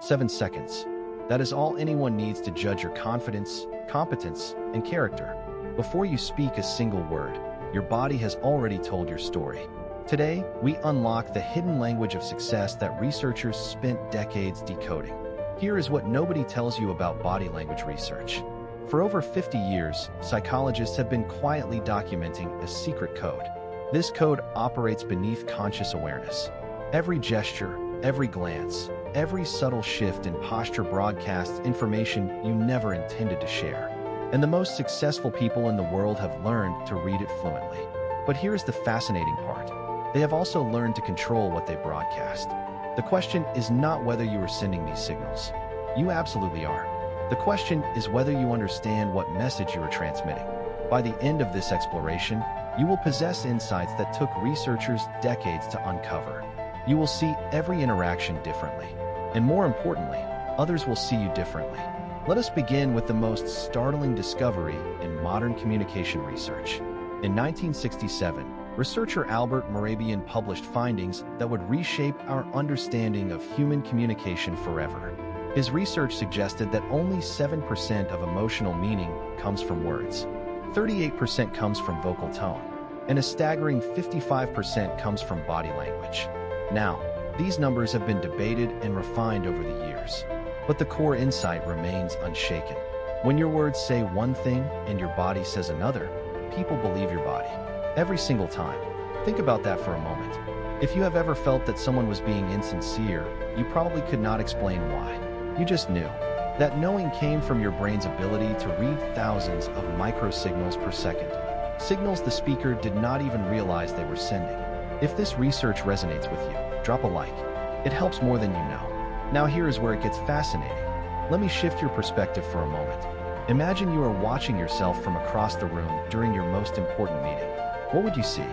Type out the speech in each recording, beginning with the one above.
7 seconds. That is all anyone needs to judge your confidence, competence, and character. Before you speak a single word, your body has already told your story. Today, we unlock the hidden language of success that researchers spent decades decoding. Here is what nobody tells you about body language research. For over 50 years, psychologists have been quietly documenting a secret code. This code operates beneath conscious awareness. Every gesture, every glance, every subtle shift in posture broadcasts information you never intended to share. And the most successful people in the world have learned to read it fluently. But here's the fascinating part. They have also learned to control what they broadcast. The question is not whether you are sending these signals. You absolutely are. The question is whether you understand what message you are transmitting. By the end of this exploration, you will possess insights that took researchers decades to uncover. You will see every interaction differently. And more importantly, others will see you differently. Let us begin with the most startling discovery in modern communication research. In 1967, researcher Albert Mehrabian published findings that would reshape our understanding of human communication forever. His research suggested that only 7% of emotional meaning comes from words, 38% comes from vocal tone, and a staggering 55% comes from body language. Now, these numbers have been debated and refined over the years, but the core insight remains unshaken. When your words say one thing and your body says another, people believe your body. Every single time. Think about that for a moment. If you have ever felt that someone was being insincere, you probably could not explain why. You just knew. That knowing came from your brain's ability to read thousands of microsignals per second. Signals the speaker did not even realize they were sending. If this research resonates with you, drop a like. It helps more than you know. Now here is where it gets fascinating. Let me shift your perspective for a moment. Imagine you are watching yourself from across the room during your most important meeting. What would you see?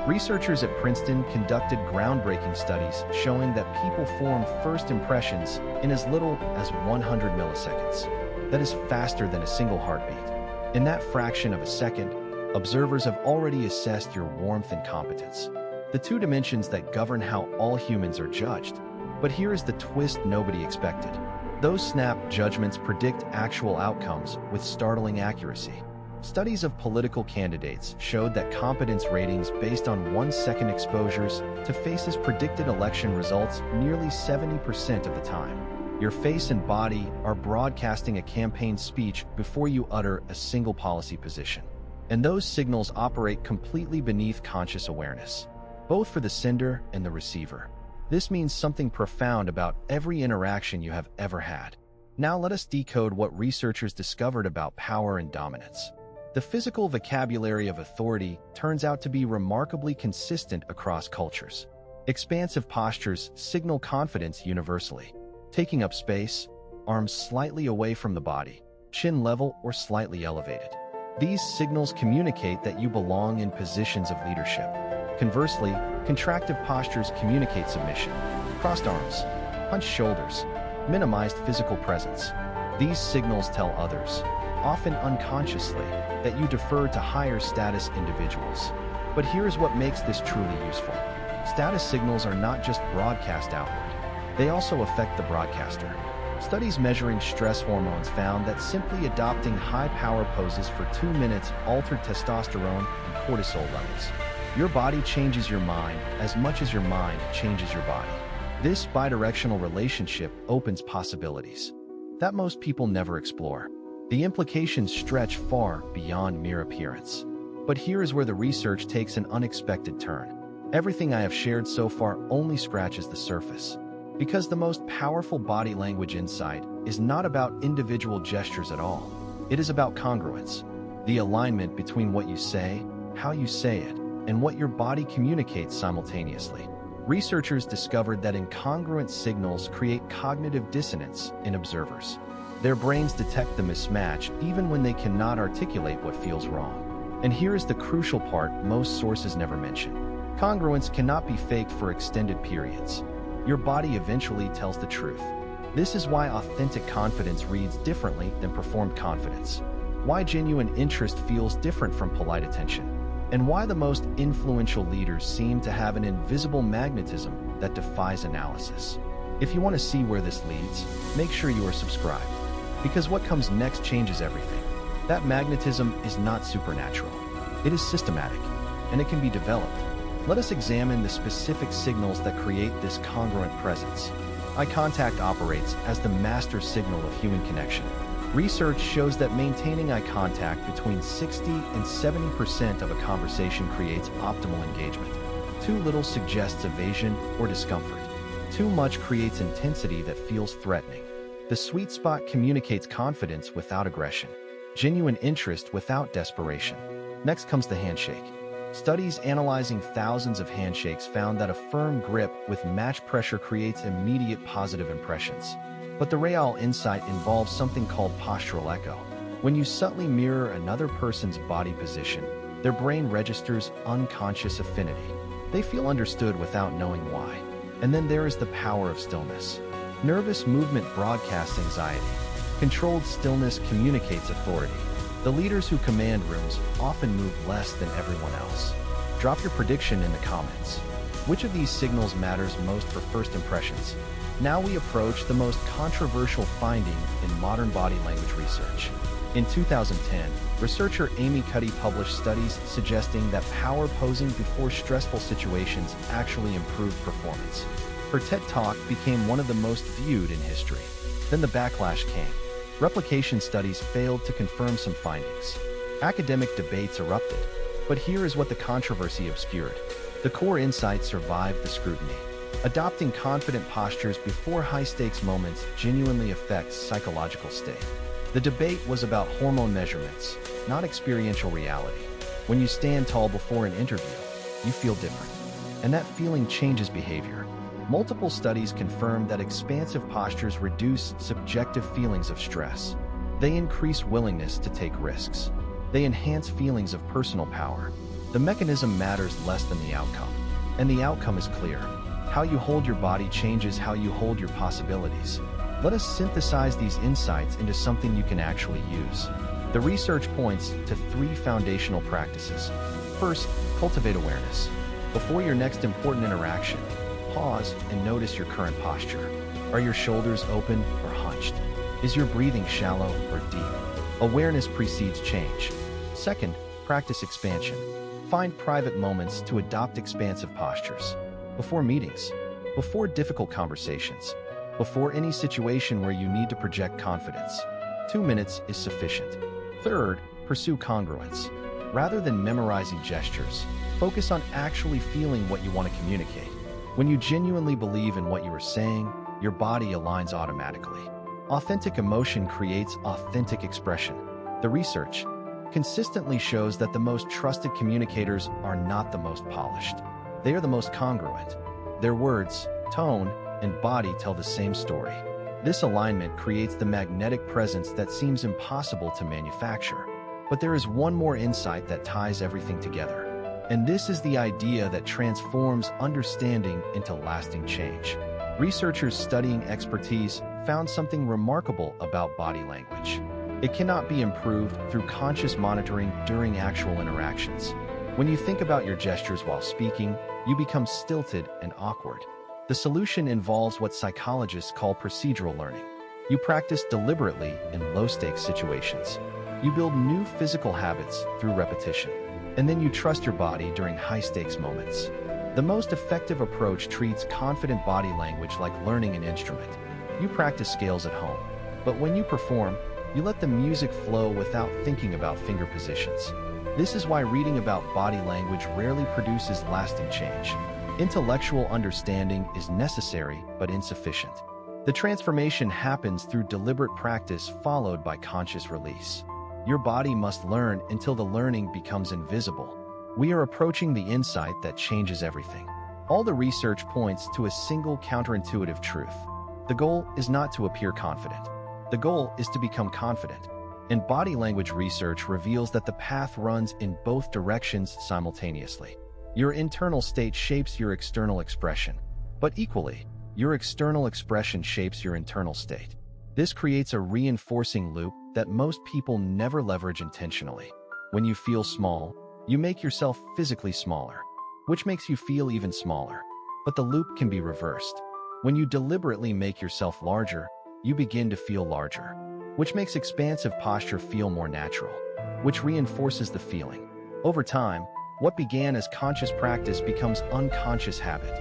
Researchers at Princeton conducted groundbreaking studies showing that people form first impressions in as little as 100 milliseconds. That is faster than a single heartbeat. In that fraction of a second, observers have already assessed your warmth and competence, the two dimensions that govern how all humans are judged. But here is the twist nobody expected. Those snap judgments predict actual outcomes with startling accuracy. Studies of political candidates showed that competence ratings based on 1-second exposures to faces predicted election results nearly 70% of the time. Your face and body are broadcasting a campaign speech before you utter a single policy position. And those signals operate completely beneath conscious awareness, both for the sender and the receiver. This means something profound about every interaction you have ever had. Now let us decode what researchers discovered about power and dominance. The physical vocabulary of authority turns out to be remarkably consistent across cultures. Expansive postures signal confidence universally. Taking up space, arms slightly away from the body, chin level or slightly elevated. These signals communicate that you belong in positions of leadership. Conversely, contractive postures communicate submission. Crossed arms, hunched shoulders, minimized physical presence. These signals tell others, often unconsciously, that you defer to higher status individuals. But here's what makes this truly useful. Status signals are not just broadcast outward. They also affect the broadcaster. Studies measuring stress hormones found that simply adopting high-power poses for 2 minutes altered testosterone and cortisol levels. Your body changes your mind as much as your mind changes your body. This bidirectional relationship opens possibilities that most people never explore. The implications stretch far beyond mere appearance. But here is where the research takes an unexpected turn. Everything I have shared so far only scratches the surface. Because the most powerful body language insight is not about individual gestures at all. It is about congruence, the alignment between what you say, how you say it, and what your body communicates simultaneously. Researchers discovered that incongruent signals create cognitive dissonance in observers. Their brains detect the mismatch even when they cannot articulate what feels wrong. And here is the crucial part most sources never mention. Congruence cannot be faked for extended periods. Your body eventually tells the truth. This is why authentic confidence reads differently than performed confidence, why genuine interest feels different from polite attention, and why the most influential leaders seem to have an invisible magnetism that defies analysis. If you want to see where this leads, make sure you are subscribed, because what comes next changes everything. That magnetism is not supernatural. It is systematic, and it can be developed. Let us examine the specific signals that create this congruent presence. Eye contact operates as the master signal of human connection. Research shows that maintaining eye contact between 60 and 70% of a conversation creates optimal engagement. Too little suggests evasion or discomfort. Too much creates intensity that feels threatening. The sweet spot communicates confidence without aggression, genuine interest without desperation. Next comes the handshake. Studies analyzing thousands of handshakes found that a firm grip with match pressure creates immediate positive impressions. But the real insight involves something called postural echo. When you subtly mirror another person's body position, their brain registers unconscious affinity. They feel understood without knowing why. And then there is the power of stillness. Nervous movement broadcasts anxiety. Controlled stillness communicates authority. The leaders who command rooms often move less than everyone else. Drop your prediction in the comments. Which of these signals matters most for first impressions? Now we approach the most controversial finding in modern body language research. In 2010, researcher Amy Cuddy published studies suggesting that power posing before stressful situations actually improved performance. Her TED Talk became one of the most viewed in history. Then the backlash came. Replication studies failed to confirm some findings. Academic debates erupted. But here is what the controversy obscured. The core insight survived the scrutiny. Adopting confident postures before high-stakes moments genuinely affects psychological state. The debate was about hormone measurements, not experiential reality. When you stand tall before an interview, you feel different. And that feeling changes behavior. Multiple studies confirm that expansive postures reduce subjective feelings of stress. They increase willingness to take risks. They enhance feelings of personal power. The mechanism matters less than the outcome. And the outcome is clear. How you hold your body changes how you hold your possibilities. Let us synthesize these insights into something you can actually use. The research points to 3 foundational practices. First, cultivate awareness. Before your next important interaction, pause and notice your current posture. Are your shoulders open or hunched? Is your breathing shallow or deep? Awareness precedes change. Second, practice expansion. Find private moments to adopt expansive postures. Before meetings, before difficult conversations, before any situation where you need to project confidence. 2 minutes is sufficient. Third, pursue congruence. Rather than memorizing gestures, focus on actually feeling what you want to communicate. When you genuinely believe in what you are saying, your body aligns automatically. Authentic emotion creates authentic expression. The research consistently shows that the most trusted communicators are not the most polished. They are the most congruent. Their words, tone, and body tell the same story. This alignment creates the magnetic presence that seems impossible to manufacture. But there is one more insight that ties everything together. And this is the idea that transforms understanding into lasting change. Researchers studying expertise found something remarkable about body language. It cannot be improved through conscious monitoring during actual interactions. When you think about your gestures while speaking, you become stilted and awkward. The solution involves what psychologists call procedural learning. You practice deliberately in low-stakes situations. You build new physical habits through repetition. And then you trust your body during high-stakes moments. The most effective approach treats confident body language like learning an instrument. You practice scales at home, but when you perform, you let the music flow without thinking about finger positions. This is why reading about body language rarely produces lasting change. Intellectual understanding is necessary but insufficient. The transformation happens through deliberate practice followed by conscious release. Your body must learn until the learning becomes invisible. We are approaching the insight that changes everything. All the research points to a single counterintuitive truth. The goal is not to appear confident. The goal is to become confident. And body language research reveals that the path runs in both directions simultaneously. Your internal state shapes your external expression, but equally, your external expression shapes your internal state. This creates a reinforcing loop that most people never leverage intentionally. When you feel small, you make yourself physically smaller, which makes you feel even smaller. But the loop can be reversed. When you deliberately make yourself larger, you begin to feel larger, which makes expansive posture feel more natural, which reinforces the feeling. Over time, what began as conscious practice becomes unconscious habit.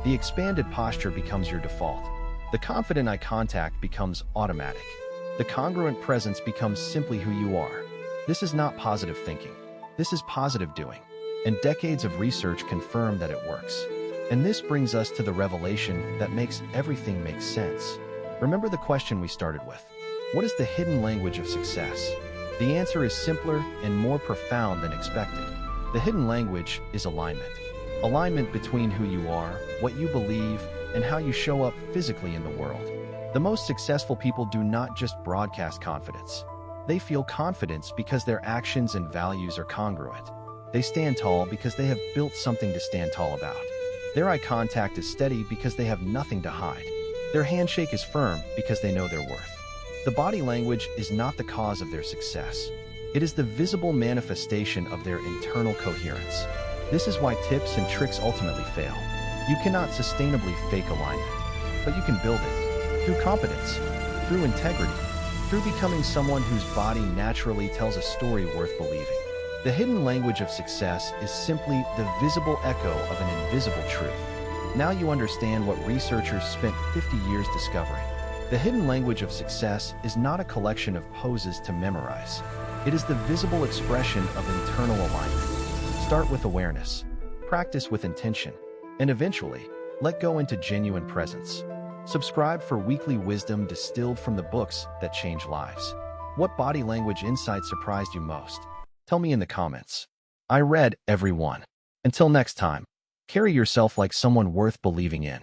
The expanded posture becomes your default. The confident eye contact becomes automatic. The congruent presence becomes simply who you are. This is not positive thinking. This is positive doing. And decades of research confirm that it works. And this brings us to the revelation that makes everything make sense. Remember the question we started with. What is the hidden language of success? The answer is simpler and more profound than expected. The hidden language is alignment. Alignment between who you are, what you believe, and how you show up physically in the world. The most successful people do not just broadcast confidence. They feel confidence because their actions and values are congruent. They stand tall because they have built something to stand tall about. Their eye contact is steady because they have nothing to hide. Their handshake is firm because they know their worth. The body language is not the cause of their success. It is the visible manifestation of their internal coherence. This is why tips and tricks ultimately fail. You cannot sustainably fake alignment, but you can build it through competence, through integrity, through becoming someone whose body naturally tells a story worth believing. The hidden language of success is simply the visible echo of an invisible truth. Now you understand what researchers spent 50 years discovering. The hidden language of success is not a collection of poses to memorize. It is the visible expression of internal alignment. Start with awareness, practice with intention, and eventually, let go into genuine presence. Subscribe for weekly wisdom distilled from the books that change lives. What body language insight surprised you most? Tell me in the comments. I read every one. Until next time, carry yourself like someone worth believing in.